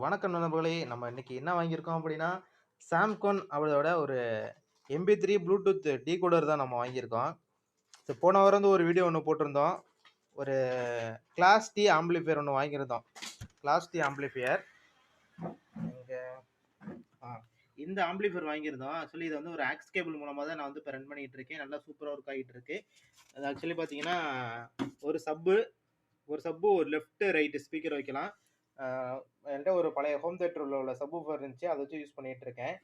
வணக்கம் நண்பர்களே! நம்ம இன்னைக்கு என்ன வாங்கியிருக்கோம் அப்படின்னா, சாம்சங் அவரோட ஒரு MP3 ப்ளூடூத் டிகோடர் தான் நம்ம வாங்கியிருக்கோம். போன வாரம் வந்து ஒரு வீடியோ ஒண்ணு போட்டிருந்தோம். ஒரு கிளாஸ் டி ஆம்பிளிஃபையர் ஒண்ணு வாங்கியிருந்தோம். Class D amplifier. இங்க ஆ இந்த ஆம்பிளிஃபையர் வாங்கியிருந்தோம். ஆக்சுவலி இது வந்து ஒரு ஆக்ஸ் கேபிள் மூலமா தான் நான் வந்து இப்ப ரன் பண்ணிட்டு இருக்கேன். நல்லா சூப்பரா ஒர்க் ஆகிட்டு இருக்கு. அது ஆக்சுவலி பார்த்தீங்கன்னா, ஒரு ஒரு லெஃப்ட், ரைட் ஸ்பீக்கர் வைக்கலாம். ஆ என்ட்ட ஒரு பழைய ஹோம் தியேட்டர்ல உள்ள சப்வூஃபர் இருந்துச்சு. அத வச்சு யூஸ் பண்ணிட்டு இருக்கேன்.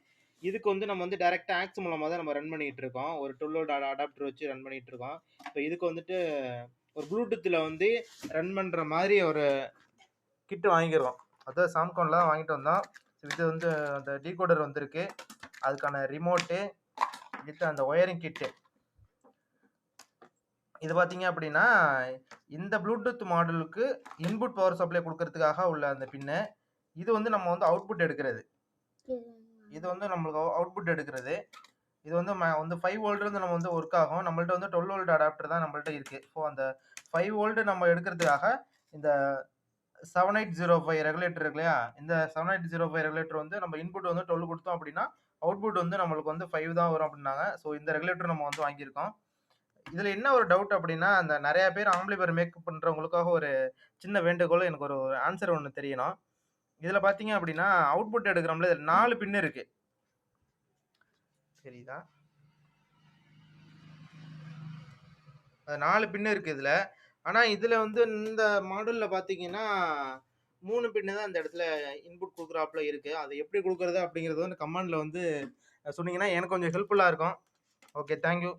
இதுக்கு வந்து நம்ம வந்து டைரக்ட்டா ஆக்ஸ் மூலமா தான் நம்ம ரன் பண்ணிட்டு இருக்கோம். ஒரு 12 வோல்ட் அடாப்டர் வச்சு ரன் பண்ணிட்டு இருக்கோம். இப்ப இதுக்கு வந்துட்டு ஒரு ப்ளூடூத்ல வந்து ரன் பண்ற மாரி ஒரு கிட் வாங்கியிருக்கோம். அதான் சாம்சங்ல தான் வாங்கிட்டு வந்தோம். இது வந்து அந்த டிகோடர் வந்திருக்கு. அதுக்கான ரிமோட்டு வித் அந்த ஒயரிங் கிட்டு. இது பார்த்தீங்க அப்படின்னா, இந்த ப்ளூடூத் மாடலுக்கு இன்புட் பவர் சப்ளை குடுக்கறதுக்காக உள்ள அந்த பின்னு. இது வந்து நம்ம வந்து அவுட்புட் எடுக்கிறது. இது வந்து நம்மளுக்கு அவுட்புட் எடுக்கிறது. இது வந்து வந்து 5 வோல்ட் இருந்து நம்ம வந்து ஒர்க் ஆகும். நம்மள்ட்ட வந்து 12 வோல்ட் அடாப்டர் தான் நம்மள்ட்ட இருக்கு. ஸோ அந்த 5 வோல்ட் நம்ம எடுக்கிறதுக்காக இந்த 7805 ரெகுலேட்டர் இருக்கு இல்லையா? இந்த 7805 ரெகுலேட்டர் வந்து நம்ம இன்புட் வந்து 12 குடுத்தோம் அப்படின்னா, அவுட்புட் வந்து நம்மளுக்கு வந்து 5 தான் வரும் அப்படின்னாங்க. ஸோ இந்த ரெகுலேட்டர் நம்ம வந்து வாங்கியிருக்கோம். இதுல என்ன ஒரு டவுட் அப்படின்னா, அந்த நெறைய பேர் ஆம்பிளிஃபையர் மேக்கப் பண்றவங்களுக்காக ஒரு சின்ன வேண்டுகோள். எனக்கு ஒரு ஆன்சர் ஒண்ணு தெரியணும். இதுல பார்த்தீங்க அப்படின்னா, அவுட்புட் எடுக்கிறோம்ல, இதுல 4 பின் இருக்கு. தெரியுதா? 4 பின் இருக்கு இதுல. ஆனா இதுல வந்து இந்த மாடல்ல பார்த்தீங்கன்னா, 3 பின் தான் இந்த இடத்துல இன்புட் குடுக்குறாப்ல இருக்கு. அத எப்படி குடுக்குறது அப்படிங்கிறது வந்து கமெண்ட்ல வந்து சொன்னீங்கன்னா, எனக்கு கொஞ்சம் ஹெல்ப்ஃபுல்லா இருக்கும். ஓகே. Thank you.